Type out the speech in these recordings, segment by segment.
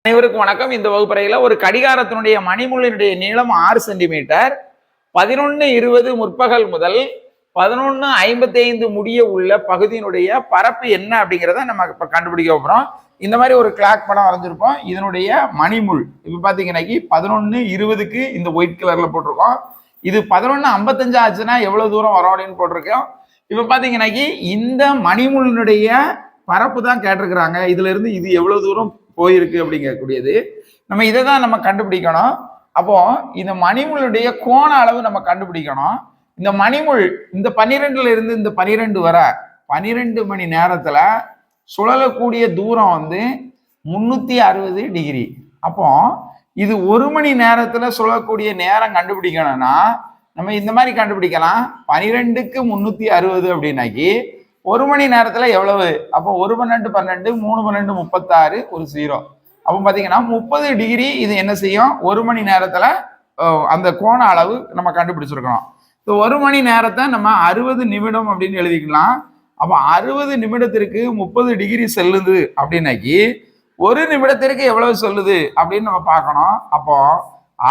அனைவருக்கும் வணக்கம். இந்த வகுப்பறையில ஒரு கடிகாரத்தினுடைய மணிமுள்ளினுடைய நீளம் 6 சென்டிமீட்டர். 11:20 முற்பகல் முதல் 11:55 முடிய உள்ள பகுதியினுடைய பரப்பு என்ன அப்படிங்கிறத நம்ம இப்ப கண்டுபிடிக்க போறோம். இந்த மாதிரி ஒரு கிளாக் படம் வரைஞ்சிருப்போம். இதனுடைய மணிமுள் இப்ப பாத்தீங்கன்னா 11:20க்கு இந்த ஒயிட் கலர்ல போட்டிருக்கோம். இது 11:55 ஆச்சுன்னா எவ்வளவு தூரம் வரும் அப்படின்னு போட்டிருக்கோம். இப்ப பாத்தீங்கன்னா இந்த மணிமுள்ளினுடைய பரப்பு தான் கேட்டிருக்கிறாங்க. இதுல இருந்து இது எவ்வளவு தூரம் போயிருக்கு அப்படிங்கக்கூடியது நம்ம இதை தான் நம்ம கண்டுபிடிக்கணும். அப்போ இந்த மணிமுளுடைய கோண அளவு நம்ம கண்டுபிடிக்கணும். இந்த மணிமுள் இந்த 12ல இருந்து இந்த 12 வர 12 மணி நேரத்துல சுழலக்கூடிய தூரம் வந்து 360 டிகிரி. அப்போ இது 1 மணி நேரத்துல சுழலக்கூடிய நேரம் கண்டுபிடிக்கணும்னா நம்ம இந்த மாதிரி கண்டுபிடிக்கலாம். 12க்கு 360 அப்படின்னாக்கி 1 மணி நேரத்துல எவ்வளவு? அப்போ 1 12 12 3 12 36 ஒரு 0. அப்போ பாத்தீங்கன்னா 30 டிகிரி இது என்ன செய்யும்? 1 மணி நேரத்துல அந்த கோண அளவு நம்ம கண்டுபிடிச்சிருக்கோம். இந்த 1 மணி நேரத்தை நம்ம 60 நிமிடம் அப்படின்னு எழுதிக்கலாம். அப்போ 60 நிமிடத்திற்கு 30 டிகிரி செல்லுது அப்படின்னாக்கி 1 நிமிடத்திற்கு எவ்வளவு சொல்லுது அப்படின்னு நம்ம பார்க்கணும். அப்போ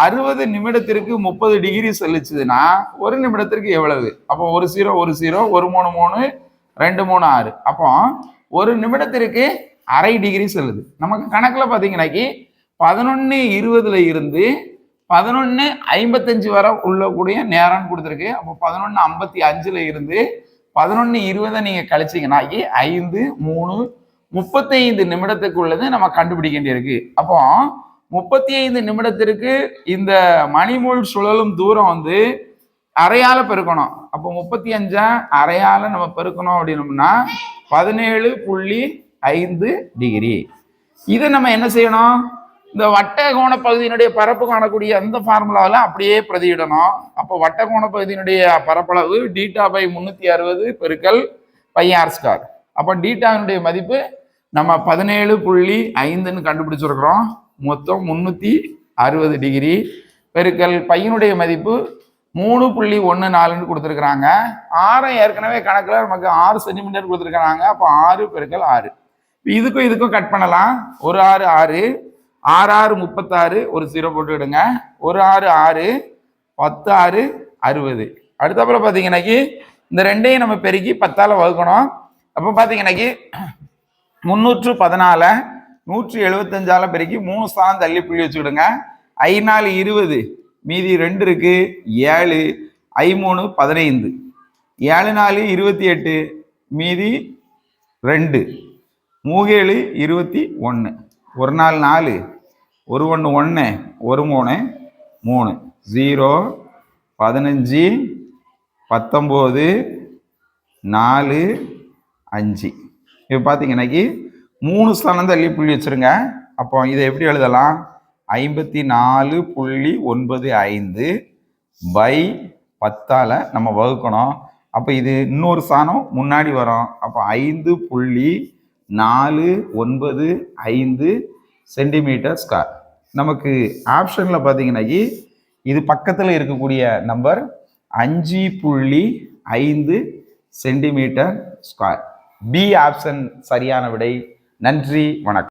60 நிமிடத்திற்கு 30 டிகிரி செல்லுச்சுன்னா 1 நிமிடத்திற்கு எவ்வளவு? அப்போ ஒரு 0 ஒரு 0 1 3 3 2 3 6. அப்போ 1 நிமிடத்திற்கு அரை டிகிரி செல்லுது. நமக்கு கணக்குல பாத்தீங்கன்னாக்கி 11:20ல இருந்து 11:55 வரை உள்ளக்கூடிய நேரம் கொடுத்துருக்கு. அப்போ 11:55ல இருந்து 11:20 நீங்க கழிச்சீங்கன்னா 5 3 35 நிமிடத்துக்கு உள்ளது நம்ம கண்டுபிடிக்க வேண்டியிருக்கு. அப்போ 35 நிமிடத்திற்கு இந்த மணிமுள் சுழலும் தூரம் வந்து அரையால பெருக்கணும். அப்போ 35 அரையால நம்ம பெருக்கணும் அப்படின்னோம்னா 17.5 டிகிரி. இதை நம்ம என்ன செய்யணும்? இந்த வட்டகோண பகுதியினுடைய பரப்பு காணக்கூடிய அந்த ஃபார்முலாவில் அப்படியே பிரதியிடணும். அப்போ வட்டகோண பகுதியினுடைய பரப்பளவு θ/360 பெருக்கல் πr². அப்போ டீட்டாவினுடைய மதிப்பு நம்ம 17.5ன்னு கண்டுபிடிச்சிருக்கிறோம். மொத்தம் 360 டிகிரி பெருக்கல் பையனுடைய மதிப்பு 3.14ன்னு கொடுத்துருக்குறாங்க. 6 ஏற்கனவே கணக்குல நமக்கு 6 சென்டிமீட்டர் கொடுத்துருக்காங்க. அப்போ 6 பெருக்கல் 6. இதுக்கும் இதுக்கும் கட் பண்ணலாம். ஒரு 6 6 6 6 36 ஒரு 0 போட்டுக்கிடுங்க. ஒரு 6 6 10 6 60. அடுத்தப்பல பார்த்தீங்கன்னாக்கி இந்த ரெண்டையும் நம்ம பெருக்கி 10ஆல வகுக்கணும். அப்போ பார்த்தீங்கன்னாக்கி 314 175ஆல பெருக்கி 3 ஸ்தானம் தள்ளி புள்ளி வச்சுக்கிடுங்க. 5 4 20 மீதி 2 இருக்கு 7 5 3 15 7 4 28 மீதி 2 3 7 21 1 4 4 1 1 1 1 3 3 0 15 19 4 5. இப்போ பார்த்தீங்கன்னாக்கி 3 ஸ்தானம் தள்ளி புள்ளி வச்சிருங்க. அப்போ இதை எப்படி எழுதலாம்? 54.95 பை 10ஆல நம்ம வகுக்கணும். அப்போ இது இன்னொரு ஸ்தானம் முன்னாடி வரும். அப்போ 5.495 சென்டிமீட்டர் ஸ்கொயர். நமக்கு ஆப்ஷன்ல பார்த்தீங்கன்னாக்கி இது பக்கத்தில் இருக்கக்கூடிய number 5.5 centimetre square. B option சரியான விடை. நன்றி, வணக்கம்.